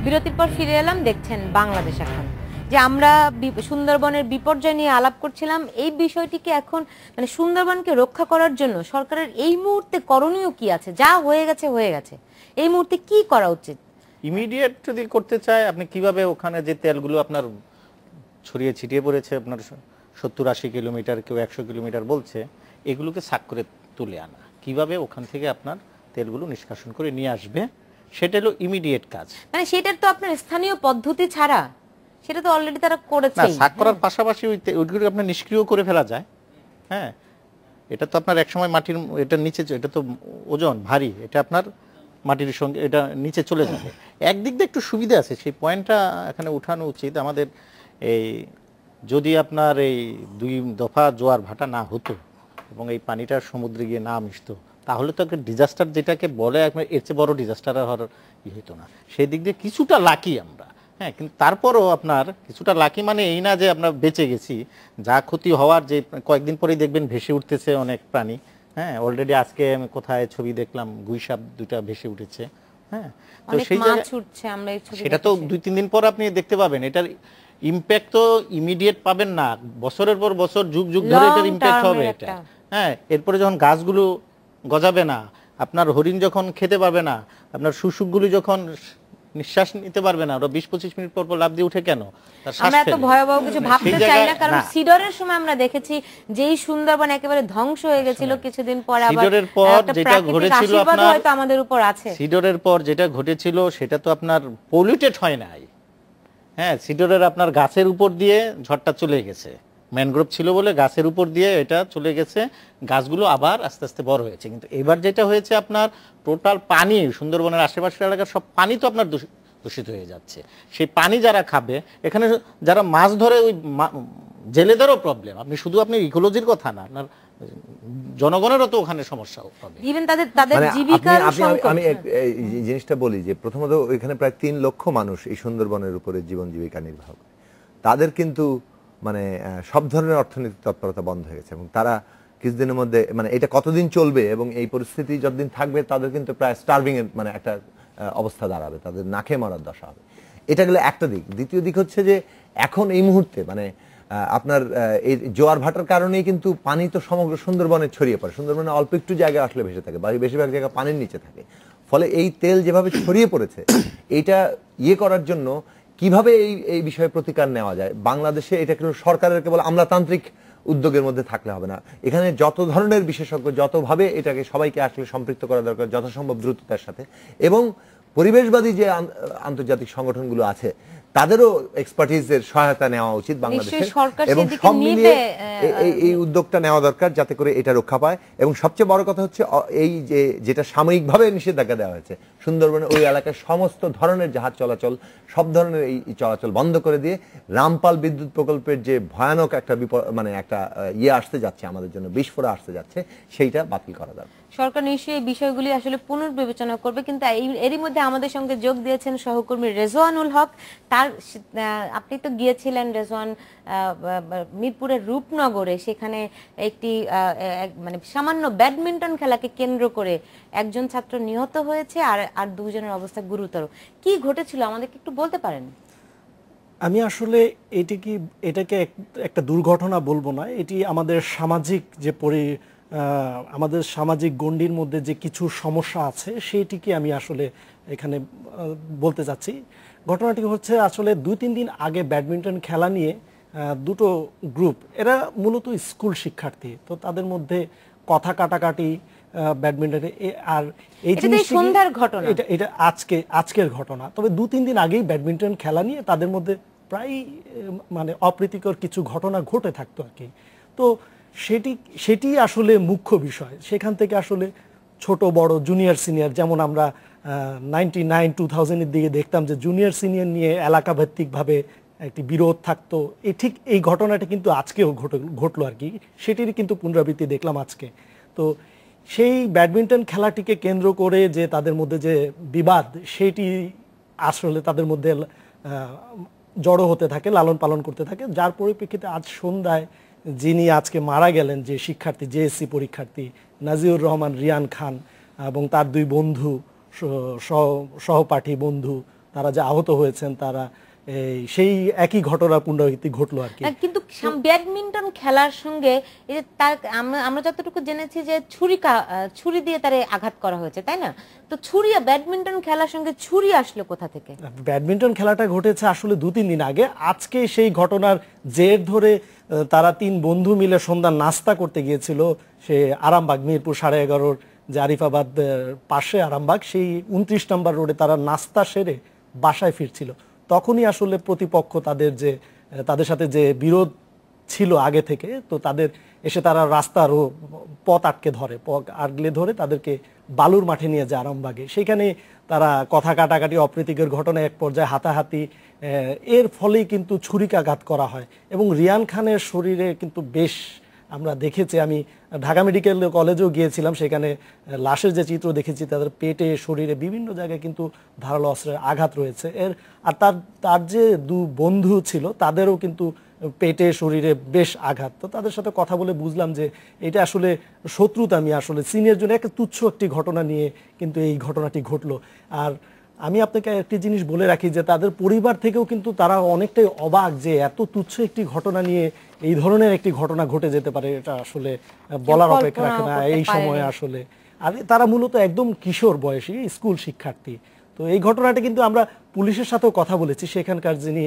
বিরতির পর ফিরে এলাম, দেখছেন বাংলাদেশ এখন। যে আমরা সুন্দরবনের বিপর্যয় নিয়ে আলাপ করছিলাম, এই বিষয়টিকে এখন মানে সুন্দরবনকে রক্ষা করার জন্য সরকারের এই মুহূর্তে করণীয় কি আছে? যা হয়ে গেছে হয়ে গেছে, এই মুহূর্তে কি করা উচিত? ইমিডিয়েট যদি করতে চায়, আপনি কিভাবে ওখানে যে তেলগুলো আপনার ছড়িয়ে ছিটিয়ে পড়েছে, আপনার 70-80 কিলোমিটার, কেউ 100 কিলোমিটার বলছে, এগুলোকে সাক করে তুলে আনা, কিভাবে ওখান থেকে আপনার তেলগুলো নিষ্কাশন করে নিয়ে আসবে, সেটা হলো ইমিডিয়েট কাজ। মানে সেটার তো আপনার স্থানীয় পদ্ধতি ছাড়া, সেটা তো অলরেডি তারা করেছে। না, সাক করার পাশাপাশি ওইগুলো আপনার নিষ্ক্রিয় করে ফেলা যায়। হ্যাঁ, এটা তো আপনার একসময় মাটির, এটা নিচে, এটা তো ওজন ভারী, এটা আপনার মাটির সঙ্গে এটা নিচে চলে যাবে। একদিক দিয়ে একটু সুবিধা আছে, সেই পয়েন্টটা এখানে উঠানো উচিত আমাদের। এই যদি আপনার এই 2 দফা জোয়ার ভাটা না হতো এবং এই পানিটা সমুদ্রে গিয়ে না মিশতো, তাহলে তো একটা ডিজাস্টার যেটাকে বলে এর চেয়ে বড় ডিজাস্টার হওয়ার হতো না। সেই দিক দিয়ে কিছুটা লাকি আমরা। হ্যাঁ, কিন্তু তারপরও আপনার কিছুটা লাকি মানে এই না যে আমরা বেঁচে গেছি। যা ক্ষতি হওয়ার, যে কয়েকদিন পরেই দেখবেন ভেসে উঠতেছে অনেক প্রাণী। হ্যাঁ, অলরেডি আজকে আমি কোথায় ছবি দেখলাম, গুইসাপ 2টা ভেসে উঠেছে। হ্যাঁ, তো সেই সেটা তো 2-3 দিন পর আপনি দেখতে পাবেন। এটার ইম্প্যাক্ট তো ইমিডিয়েট পাবেন না, বছরের পর বছর, যুগ যুগ ধরে এটার ইম্প্যাক্ট হবে এটা। হ্যাঁ, এরপরে যখন গাছগুলো গজাবে না, আপনার হরিণ যখন খেতে পারবে না, আপনার শুশুকগুলো যখন নিঃশ্বাস নিতে পারবে না, ওরা 20-25 মিনিট পর পর লাফ দিয়ে উঠে কেন? আমরা এত ভয়াবহ কিছু ভাবতে চাই না, কারণ সিডরের সময় আমরা দেখেছি যেই সুন্দরবন একেবারে ধ্বংস হয়ে গেছিল, কিছুদিন পর আবার সিডরের পর যেটা ঘটেছিল আপনার, হয়তো আমাদের উপর আছে। সিডরের পর যেটা ঘটেছিল সেটা তো আপনার পলিউটেড হয় নাই। হ্যাঁ, সিডরের আপনার গাছের উপর দিয়ে ঝড়টা চলে গেছে, ম্যানগ্রোভ ছিল বলে গাছের উপর দিয়ে এটা চলে গেছে, গাছগুলো আবার আস্তে আস্তে বড় হয়েছে। কিন্তু এবার যেটা হয়েছে, আপনার টোটাল পানি, সুন্দরবনের আশেপাশের এলাকার সব পানি তো আপনার দূষিত হয়ে যাচ্ছে। সেই পানি যারা খাবে, এখানে যারা মাছ ধরে, ওই জেলেদেরও প্রবলেম। আপনি শুধু আপনি ইকোলজির কথা না, আপনার জনগণেরও তো ওখানে সমস্যা হবে। ইভেন তাদের জীবিকার সংকট। আমি এই জিনিসটা বলি যে প্রথমত এখানে প্রায় 3 লক্ষ মানুষ এই সুন্দরবনের উপরে জীবন জীবিকা নির্বাহ করে। তাদের কিন্তু মানে সব ধরনের অর্থনৈতিক তৎপরতা বন্ধ হয়ে গেছে এবং তারা কিছুদিনের মধ্যে, মানে এটা কতদিন চলবে এবং এই পরিস্থিতি যতদিন থাকবে, তাদের কিন্তু প্রায় স্টার্ভিং এর মানে একটা অবস্থা দাঁড়াবে, তাদের না খেয়ে মরার দশা হবে। এটা গেলে একটা দিক। দ্বিতীয় দিক হচ্ছে যে এখন এই মুহূর্তে মানে আপনার এই জোয়ার ভাটার কারণেই কিন্তু পানি তো সমগ্র সুন্দরবনে ছড়িয়ে পড়ে। সুন্দরবনে অল্প একটু জায়গা আসলে ভেসে থাকে, বেশিরভাগ জায়গা পানির নিচে থাকে। ফলে এই তেল যেভাবে ছড়িয়ে পড়েছে, এইটা করার জন্য কিভাবে এই বিষয়ে প্রতিকার নেওয়া যায়, বাংলাদেশে এটা কিন্তু সরকারের কেবল আমলাতান্ত্রিক উদ্যোগের মধ্যে থাকলে হবে না। এখানে যত ধরনের বিশেষজ্ঞ, যতভাবে এটাকে সবাইকে আসলে সম্পৃক্ত করা দরকার যথাসম্ভব দ্রুততার সাথে, এবং পরিবেশবাদী যে আন্তর্জাতিক সংগঠনগুলো আছে তাদেরও এক্সপার্টিজের সহায়তা নেওয়া উচিত বাংলাদেশে, এবং সব মিলিয়ে এই উদ্যোগটা নেওয়া দরকার যাতে করে এটা রক্ষা পায়। এবং সবচেয়ে বড় কথা হচ্ছে এই যেটা সাময়িকভাবে নিষেধাজ্ঞা দেওয়া হয়েছে, সুন্দরবনে ওই এলাকার সমস্ত ধরনের জাহাজ চলাচল, সব ধরনের এই চলাচল বন্ধ করে দিয়ে রামপাল বিদ্যুৎ প্রকল্পের যে ভয়ানক একটা মানে একটা আসতে যাচ্ছে আমাদের জন্য, বিস্ফোরণ আসতে যাচ্ছে, সেইটা বাতিল করা দরকার। সরকার নিশ্চয়ই এই বিষয়গুলি আসলে পুনর্বিবেচনা করবে। কিন্তু এরই মধ্যে আমাদের সঙ্গে যোগ দিয়েছেন সহকর্মী রেজওয়ানুল হক। আপনি তো গিয়েছিলেন রেজওয়ান মিরপুরের রূপনগরে, সেখানে একটি মানে সামান্য ব্যাডমিন্টন খেলাকে কেন্দ্র করে একজন ছাত্র নিহত হয়েছে, আর 2 জনের অবস্থা গুরুতর। কি ঘটেছিল আমাদেরকে একটু বলতে পারেন? আমি আসলে এটাকে একটা দুর্ঘটনা বলবো না, এটি আমাদের সামাজিক যে আমাদের সামাজিক গণ্ডির মধ্যে যে কিছু সমস্যা আছে, সেইটিকে আমি আসলে এখানে বলতে চাচ্ছি। ঘটনাটি হচ্ছে আসলে 2-3 দিন আগে ব্যাডমিন্টন খেলা নিয়ে 2টো গ্রুপ, এরা মূলত স্কুল শিক্ষার্থী, তো তাদের মধ্যে কথা কাটাকাটি ব্যাডমিন্টনে। আর এই সন্ধ্যার ঘটনা, এটা আজকের ঘটনা। তবে 2-3 দিন আগেই ব্যাডমিন্টন খেলা নিয়ে তাদের মধ্যে প্রায় মানে অপ্রীতিকর কিছু ঘটনা ঘটে থাকতো আর কি। তো সেটি আসলে মুখ্য বিষয়। সেখান থেকে আসলে ছোট বড়, জুনিয়র সিনিয়র, যেমন আমরা 99-2000-এর দিকে দেখতাম যে জুনিয়র সিনিয়র নিয়ে এলাকাভিত্তিকভাবে একটি বিরোধ থাকতো, ঠিক এই ঘটনাটা কিন্তু আজকেও ঘটলো আর কি। সেটিরই কিন্তু পুনরাবৃত্তি দেখলাম আজকে। তো সেই ব্যাডমিন্টন খেলাটিকে কেন্দ্র করে যে তাদের মধ্যে যে বিবাদ, সেটি আসলে তাদের মধ্যে জড়ো হতে থাকে, লালন পালন করতে থাকে, যার পরিপ্রেক্ষিতে আজ সন্ধ্যায় যিনি আজকে মারা গেলেন, যে শিক্ষার্থী, জেএসসি পরীক্ষার্থী নাজিউর রহমান রিয়ান খান এবং তার 2 বন্ধু, সহপাঠী বন্ধু তারা যে আহত হয়েছেন তারা সেই একই ঘটনা পুনরাবৃত্তি ঘটলো আর কি। কিন্তু ব্যাডমিন্টন খেলার সঙ্গে এই যে তার আমরা যতটুকু জেনেছি যে ছুরি দিয়ে তারে আঘাত করা হয়েছে, তাই না? তো ব্যাডমিন্টন খেলার সঙ্গে ছুরি আসলো কোথা থেকে? ব্যাডমিন্টন খেলাটা ঘটেছে আসলে 2-3 দিন আগে। আজকে সেই ঘটনার জের ধরে তারা 3 বন্ধু মিলে সন্ধ্যা নাস্তা করতে গিয়েছিল সে আরামবাগ, মিরপুর 11:30 যে আরিফাবাদ পাশে আরামবাগ, সেই 29 নম্বর রোডে তারা নাস্তা সেরে বাসায় ফিরছিল। তখনই আসলে প্রতিপক্ষ তাদের সাথে যে বিরোধ ছিল আগে থেকে, তো তারা রাস্তার পথ আটকে ধরে তাদেরকে বালুর মাঠে নিয়ে যায় আরামবাগে। সেখানে তারা কথা কাটাকাটি, অপ্রীতিকর ঘটনা, এক পর্যায়ে হাতাহাতি, এর ফলেই কিন্তু ছুরিকাঘাত করা হয়। এবং রিয়ান খানের শরীরে কিন্তু বেশ আমরা দেখেছি, আমি ঢাকা মেডিকেল কলেজেও গিয়েছিলাম, সেখানে লাশের যে চিত্র দেখেছি তাদের পেটে, শরীরে বিভিন্ন জায়গায় কিন্তু ধারালো অস্ত্রের আঘাত রয়েছে। আর তার যে 2 বন্ধু ছিল তাদেরও কিন্তু পেটে, শরীরে বেশ আঘাত। তো তাদের সাথে কথা বলে বুঝলাম যে এটা আসলে শত্রুতা, আমি আসলে সিনিয়র জন্য একটা তুচ্ছ একটি ঘটনা নিয়ে কিন্তু এই ঘটনাটি ঘটলো। আর আমি আপনাকে একটি জিনিস বলে রাখি যে তাদের পরিবার থেকেও কিন্তু তারা অনেকটাই অবাক যে এত তুচ্ছ একটি ঘটনা নিয়ে এই ধরনের একটি ঘটনা ঘটে যেতে পারে, এটা আসলে বলার অপেক্ষা রাখে না এই সময়ে আসলে। আর তারা মূলত একদম কিশোর বয়সী স্কুল শিক্ষার্থী। তো এই ঘটনাটা কিন্তু আমরা পুলিশের সাথেও কথা বলেছি, সেখানকার যিনি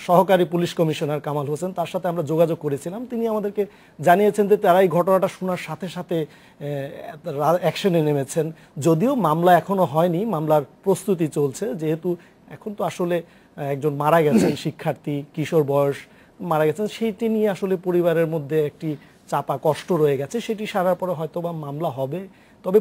সহকারী পুলিশ কমিশনার কামাল হোসেন, তার সাথে আমরা যোগাযোগ করেছিলাম। তিনি আমাদেরকে জানিয়েছেন যে তারা এই ঘটনাটা শোনার সাথে সাথে অ্যাকশনে নেমেছেন। যদিও মামলা এখনো হয়নি, মামলার প্রস্তুতি চলছে, যেহেতু এখন তো আসলে একজন মারা গেছেন শিক্ষার্থী, কিশোর বয়স মারা গেছেন, সেইটি নিয়ে আসলে পরিবারের মধ্যে একটি চাপা কষ্ট রয়ে গেছে। সেটি সারার পরে হয়তো বা মামলা হবে। তবে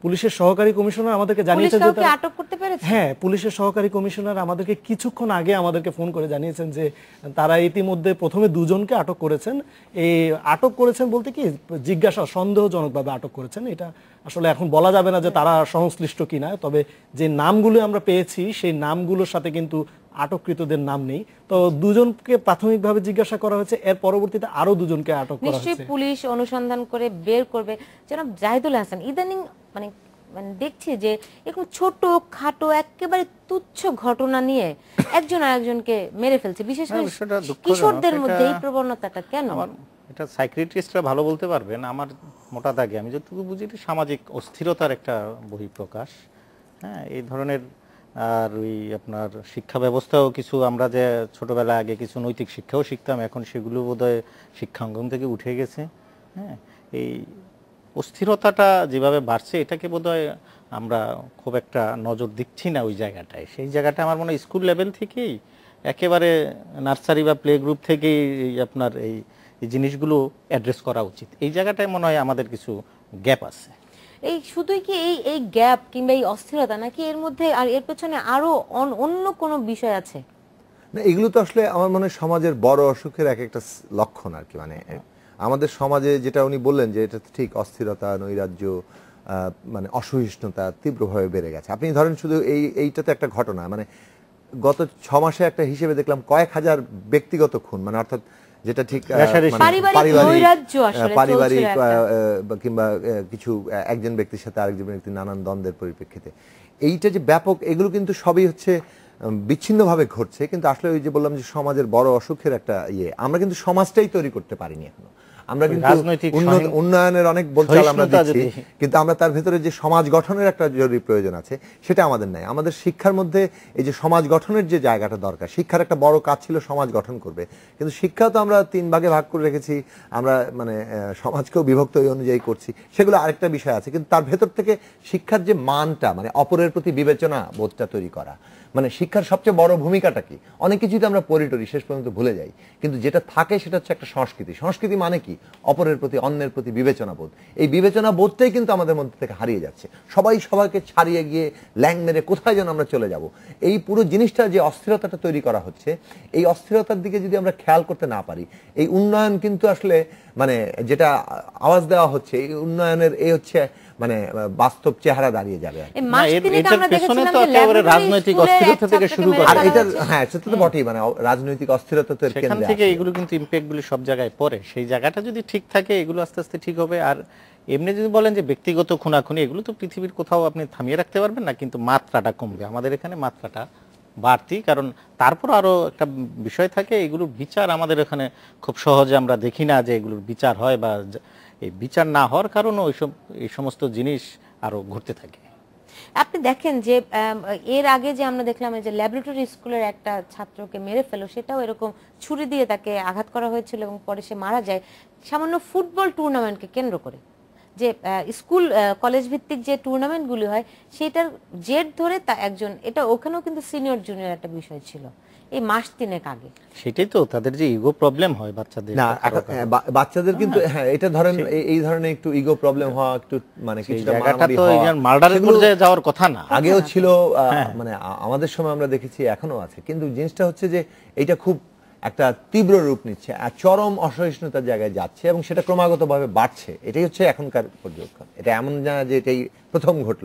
পুলিশের সহকারী কমিশনার আমাদেরকে জানিয়েছেন যে আটক করতে পেরেছে। হ্যাঁ, পুলিশের সহকারী কমিশনার আমাদেরকে কিছুক্ষণ আগে আমাদেরকে ফোন করে জানিয়েছেন যে তারা ইতিমধ্যে প্রথমে 2 জনকে আটক করেছেন। আটক করেছেন বলতে কি, সন্দেহজনকভাবে আটক করেছেন। এটা আসলে এখন বলা যাবে না যে তারা সংশ্লিষ্ট কিনা। তবে যে নামগুলো আমরা পেয়েছি সেই নামগুলোর সাথে কিন্তু আটককৃতদের নাম নেই। তো 2 জনকে প্রাথমিকভাবে জিজ্ঞাসা করা হয়েছে, এর পরবর্তীতে আরো 2 জনকে আটক করা হয়েছে। নিশ্চয়ই পুলিশ অনুসন্ধান করে বের করবে। জনাব জাহিদুল হাসান, ইদানিং মানে দেখছি যে এরকম ছোট খাটো একেবারে তুচ্ছ ঘটনা নিয়ে একজন আরেকজনকে মেরে ফেলছে, বিশেষ করে কিশোরদের মধ্যে এই প্রবণতাটা কেন? এটা সাইকিয়াট্রিস্টরা ভালো বলতে পারবেন। আমার মোটা দাগে আমি যতটুকু বুঝি সামাজিক অস্থিরতার একটা বহিঃপ্রকাশ। হ্যাঁ, এই ধরনের। আর আপনার শিক্ষা ব্যবস্থাও কিছু, আমরা যে ছোটবেলা আগে কিছু নৈতিক শিক্ষাও শিখতাম, এখন সেগুলো বোধহয় শিক্ষাঙ্গন থেকে উঠে গেছে। হ্যাঁ, এই অস্থিরতাটা যেভাবে বাড়ছে এটাকে বোধহয় আমরা খুব একটা নজর দিচ্ছি না ওই জায়গাটায়। সেই জায়গাটা আমার মনে হয় স্কুল লেভেল থেকেই, একেবারে নার্সারি বা প্লে গ্রুপ থেকেই আপনার এই জিনিসগুলো অ্যাড্রেস করা উচিত। এই জায়গাটায় মনে হয় আমাদের কিছু গ্যাপ আছে। এই শুধুই কি এই গ্যাপ কিংবা এই অস্থিরতা, নাকি এর মধ্যে আর এর পেছনে আরো অন্য কোনো বিষয় আছে? না, এগুলো তো আসলে আমার মনে হয় সমাজের বড় অসুখের একটা লক্ষণ আর কি। মানে আমাদের সমাজে যেটা উনি বললেন যে এটা ঠিক, অস্থিরতা, নৈরাজ্য, মানে অসহিষ্ণুতা তীব্রভাবে বেড়ে গেছে। আপনি ধরেন শুধু এইটাতে একটা ঘটনা, মানে গত 6 মাসে একটা হিসেবে দেখলাম কয়েক হাজার ব্যক্তিগত খুন, মানে অর্থাৎ যেটা ঠিক পারিবারিক কিংবা কিছু একজন ব্যক্তির সাথে আরেকজন ব্যক্তির নানান দ্বন্দ্বের পরিপ্রেক্ষিতে এইটা যে ব্যাপক, এগুলো কিন্তু সবই হচ্ছে বিচ্ছিন্নভাবে ঘটছে। কিন্তু আসলে ওই যে বললাম যে সমাজের বড় অসুখের একটা আমরা কিন্তু সমাজটাই তৈরি করতে পারিনি এখনো। আমরা কিন্তু উন্নয়নের অনেক বলচাল আমরা দিচ্ছি, কিন্তু আমরা তার ভেতরে যে সমাজ গঠনের একটা জরুরি প্রয়োজন আছে সেটা আমাদের নাই। আমাদের শিক্ষার মধ্যে এই যে সমাজ গঠনের যে জায়গাটা দরকার, শিক্ষার একটা বড় কাজ ছিল সমাজ গঠন করবে, কিন্তু শিক্ষা তো আমরা 3 ভাগে ভাগ করে রেখেছি। আমরা মানে সমাজকেও বিভক্ত এই অনুযায়ী করছি, সেগুলো আরেকটা বিষয় আছে। কিন্তু তার ভেতর থেকে শিক্ষার যে মানটা, মানে অপরের প্রতি বিবেচনা বোধটা তৈরি করা, মানে শিক্ষার সবচেয়ে বড় ভূমিকাটা কি? অনেক কিছুই তো আমরা পরিটরি শেষ পর্যন্ত ভুলে যাই, কিন্তু যেটা থাকে সেটা হচ্ছে একটা সংস্কৃতি। সংস্কৃতি মানে কি? অপরের প্রতি, অন্যের প্রতি বিবেচনা বোধ। এই বিবেচনা বোধটাই কিন্তু আমাদের মধ্যে থেকে হারিয়ে যাচ্ছে। সবাই সবাইকে ছাড়িয়ে গিয়ে ল্যাং মেরে কোথায় যেন আমরা চলে যাব। এই পুরো জিনিসটা যে অস্থিরতাটা তৈরি করা হচ্ছে, এই অস্থিরতার দিকে যদি আমরা খেয়াল করতে না পারি, এই উন্নয়ন কিন্তু আসলে মানে যেটা আওয়াজ দেওয়া হচ্ছে, এই উন্নয়নের হচ্ছে মানে বাস্তব চেহারা দাঁড়িয়ে যাবে। রাজনৈতিক অস্থিরতা থেকে শুরু করে, আর এটা হ্যাঁ সেটা তো বটেই, মানে রাজনৈতিক অস্থিরতা তো সেখান থেকে এগুলো কিন্তু ইমপ্যাক্ট গুলো সব জায়গায় পড়ে। সেই জায়গাটা যদি ঠিক থাকে এগুলো আস্তে আস্তে ঠিক হবে। আর এমনি যদি বলেন যে ব্যক্তিগত খুনাখুনি, এগুলো তো পৃথিবীর কোথাও আপনি থামিয়ে রাখতে পারবেন না, কিন্তু মাত্রাটা কমবে। আমাদের এখানে মাত্রাটা বাড়তি, কারণ তারপর আরো একটা বিষয় থাকে, এগুলোর বিচার আমাদের এখানে খুব সহজে আমরা দেখি না যে এগুলোর বিচার হয়, বা এই বিচার না হওয়ার কারণে এই সমস্ত জিনিস আরো ঘটতে থাকে। আপনি দেখেন যে এর আগে যে আমরা দেখলাম যে ল্যাবরেটরি স্কুলের একটা ছাত্রকে মেরে ফেলো, সেটাও এরকম ছুরি দিয়ে তাকে আঘাত করা হয়েছিল এবং পরে সে মারা যায় সামান্য ফুটবল টুর্নামেন্টকে কেন্দ্র করে। যে স্কুল কলেজ ভিত্তিক যে টুর্নামেন্টগুলি হয় সেটার জেদ ধরে তা একজন, এটা ওখানেও কিন্তু সিনিয়র জুনিয়র একটা বিষয় ছিল এই মাস তিনেক আগে। সেটাই তো তাদের যে ইগো প্রবলেম হয় বাচ্চাদের। না বাচ্চাদের কিন্তু হ্যাঁ, এটা ধরেন এই ধরনের একটু ইগো প্রবলেম হওয়া, একটু মানে কিছুটা মারামারি হওয়া, মার্ডারের পর্যায়ে যাওয়ার কথা না। আগেও ছিল, মানে আমাদের সময় আমরা দেখেছি, এখনো আছে। কিন্তু জিনিসটা হচ্ছে যে এটা খুব একটা তীব্র রূপ নিচ্ছে, আর চরম অসহিষ্ণুতার জায়গায় যাচ্ছে, এবং সেটা ক্রমাগতভাবে বাড়ছে। এটাই হচ্ছে এখনকার পর্যবেক্ষণ। এটা এমন না যে এটাই প্রথম ঘটল।